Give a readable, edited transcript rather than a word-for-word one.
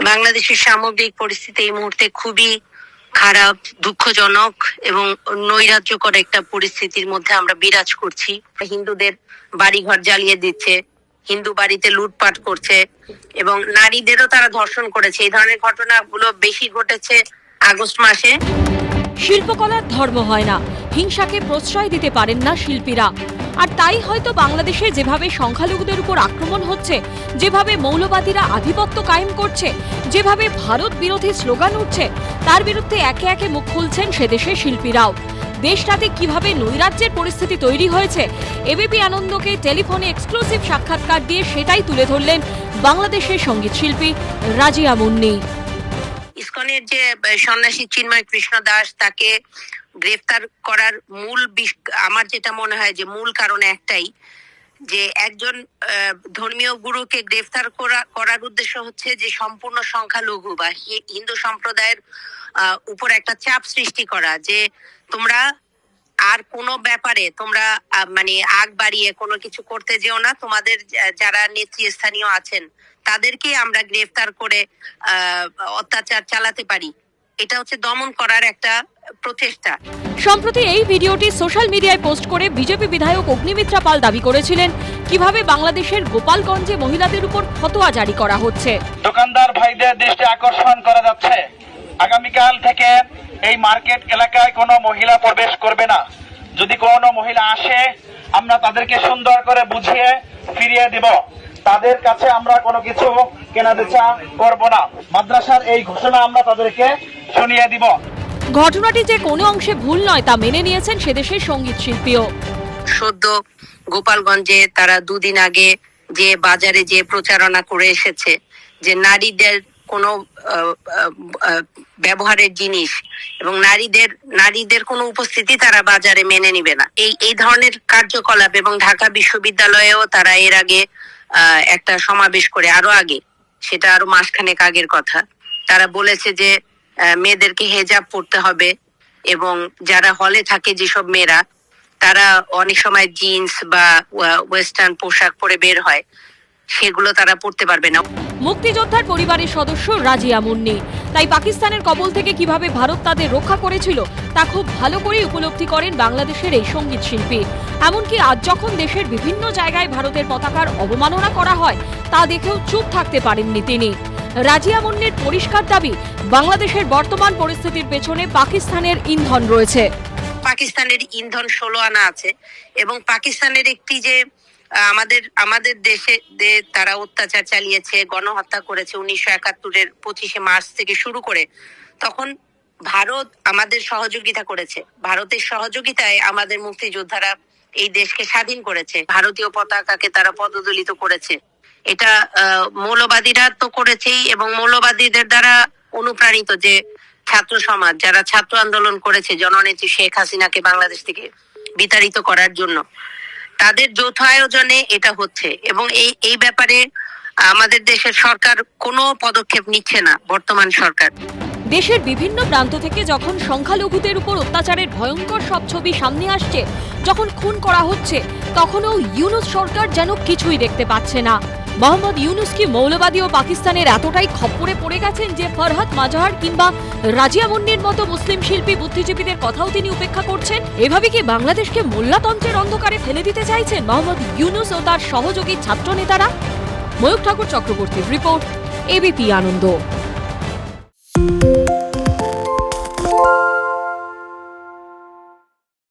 বাংলাদেশের সামগ্রিক পরিস্থিতি এই মুহূর্তে খুবই খারাপ, দুঃখজনক এবং নৈরাজ্যকর একটা পরিস্থিতির মধ্যে আমরা বিরাজ করছি। হিন্দুদের বাড়িঘর জ্বালিয়ে দিচ্ছে, হিন্দু বাড়িতে লুটপাট করছে এবং নারীদেরও তারা ধর্ষণ করেছে। এই ধরনের ঘটনাগুলো বেশি ঘটেছে আগস্ট মাসে। শিল্পকলার ধর্ম হয় না, হিংসাকে প্রশ্রয় দিতে পারেন না শিল্পীরা। আর তাই হয়তো বাংলাদেশে যেভাবে সংখ্যালঘুদের উপর আক্রমণ হচ্ছে, যেভাবে মৌলবাদীরা আধিপত্য কায়েম করছে, যেভাবে ভারত বিরোধী স্লোগান উঠছে, তার বিরুদ্ধে একে একে মুখ খুলছেন সেদেশের শিল্পীরাও। দেশটাতে কিভাবে নৈরাজ্যের পরিস্থিতি তৈরি হয়েছে, এবিপি আনন্দকে টেলিফোনে এক্সক্লুসিভ সাক্ষাৎকার দিয়ে সেটাই তুলে ধরলেন বাংলাদেশের সঙ্গীত শিল্পী রাজিয়া মুন্নি। ইসকনের যে সন্ন্যাসী চিন্ময় কৃষ্ণ দাস, তাকে গ্রেফতার করার আমার যেটা মনে হয় যে মূল কারণ একটাই, যে একজন ধর্মীয় গুরুকে গ্রেফতার করার উদ্দেশ্য হচ্ছে যে সম্পূর্ণ সংখ্যালঘু বা হিন্দু সম্প্রদায়ের উপর একটা চাপ সৃষ্টি করা, যে তোমরা আর কোনো ব্যাপারে তোমরা মানে আগ বাড়িয়ে কোনো কিছু করতে যেও না, তোমাদের যারা নেতৃস্থানীয় আছেন তাদেরকে আমরা গ্রেফতার করে অত্যাচার চালাতে পারি। এটা হচ্ছে দমন করার একটা প্রচেষ্টা। সম্প্রতি এই ভিডিওটি সোশ্যাল মিডিয়ায় পোস্ট করে বিজেপি বিধায়ক অগ্নিমিত্রা পাল দাবি করেছিলেন কিভাবে বাংলাদেশের গোপালগঞ্জে মহিলাদের উপর ফতোয়া জারি করা হচ্ছে। দোকানদার ভাইদের দৃষ্টি আকর্ষণ করা যাচ্ছে, আগামীকাল থেকে এই মার্কেট এলাকায় কোনো মহিলা প্রবেশ করবে না। যদি কোনো মহিলা আসে, আমরা তাদেরকে সুন্দর করে বুঝিয়ে ফিরিয়ে দিব। তাদের কাছে আমরা কোনো কিছু কেনাবেচা করব না। মাদ্রাসার এই ঘোষণা আমরা তাদেরকে শুনিয়ে দিব। ঘটনাটি যে কোনো অংশে ভুল নয় তা মেনে নিয়েছেন সেদেশের সঙ্গীত শিল্পীও। সদ্য গোপালগঞ্জে তারা দুদিন আগে যে বাজারে যে প্রচারণা করে এসেছে যে নারীদের কোনো ব্যবহারের জিনিস এবং নারীদের কোনো উপস্থিতি তারা বাজারে মেনে নিবে না, এই ধরনের কার্যকলাপ, এবং ঢাকা বিশ্ববিদ্যালয়েও তারা এর আগে একটা সমাবেশ করে, আরো আগে, সেটা আরো মাসখানেক আগের কথা, তারা বলেছে যে মেয়েদেরকে হেজাব পরতে হবে এবং যারা হলে থাকে যেসব মেয়েরা, তারা অনেক সময় জিন্স বা ওয়েস্টার্ন পোশাক পরে বের হয়, সেগুলো তারা পরতে পারবে না। মুক্তিযোদ্ধার পরিবারের সদস্য রাজিয়া মুন্নি, তাই পাকিস্তানের কবল থেকে কিভাবে ভারত তাদের রক্ষা করেছিল তা খুব ভালো করে উপলব্ধি করেন বাংলাদেশের এই সঙ্গীত শিল্পী। এমনকি আজ যখন দেশের বিভিন্ন জায়গায় ভারতের পতাকার অবমাননা করা হয় তা দেখেও চুপ থাকতে পারেননি তিনি। রাজিয়া মুন্নির পরিষ্কার দাবি, বাংলাদেশের বর্তমান পরিস্থিতির পেছনে পাকিস্তানের ইন্ধন রয়েছে। পাকিস্তানের ইন্ধন 16 আনা আছে এবং পাকিস্তানের একটি যে আমাদের দেশে তারা অত্যাচার চালিয়েছে, গণহত্যা করেছে 1971-এর 25শে মার্চ থেকে শুরু করে, তখন ভারত আমাদের সহযোগিতা করেছে। ভারতের সহযোগিতায় আমাদের মুক্তিযোদ্ধারা এই দেশকে স্বাধীন করেছে। ভারতীয় পতাকাকে তারা পদদলিত করেছে। এটা মৌলবাদীরা তো করেছেই, এবং মৌলবাদীদের দ্বারা অনুপ্রাণিত যে ছাত্র সমাজ, যারা ছাত্র আন্দোলন করেছে জননেত্রী শেখ হাসিনাকে বাংলাদেশ থেকে বিতাড়িত করার জন্য, তাদের যৌথ আয়োজনে এটা হচ্ছে। এবং এই ব্যাপারে আমাদের দেশের সরকার কোনো পদক্ষেপ নিচ্ছে না। বর্তমান সরকার দেশের বিভিন্ন প্রান্ত থেকে যখন সংখ্যালঘুদের উপর অত্যাচারের ভয়ঙ্কর সব ছবি সামনে আসছে, যখন খুন করা হচ্ছে, তখনও ইউনূস সরকার যেন কিছুই দেখতে পাচ্ছে না। মোহাম্মদ ইউনূস কি মৌলবাদী ও পাকিস্তানের এতটাই খপ্পরে পড়ে গেছেন যে ফরহাদ মাজাহার কিংবা রাজিয়া মুন্নির মতো মুসলিম শিল্পী বুদ্ধিজীবীদের কথাও তিনি উপেক্ষা করছেন? এভাবে কি বাংলাদেশকে মোল্লাতন্ত্রের অন্ধকারে ফেলে দিতে চাইছেন মোহাম্মদ ইউনূস ও তার সহযোগী ছাত্র নেতারা? ময়ূখ ঠাকুর চক্রবর্তীর রিপোর্ট, এবিপি আনন্দ।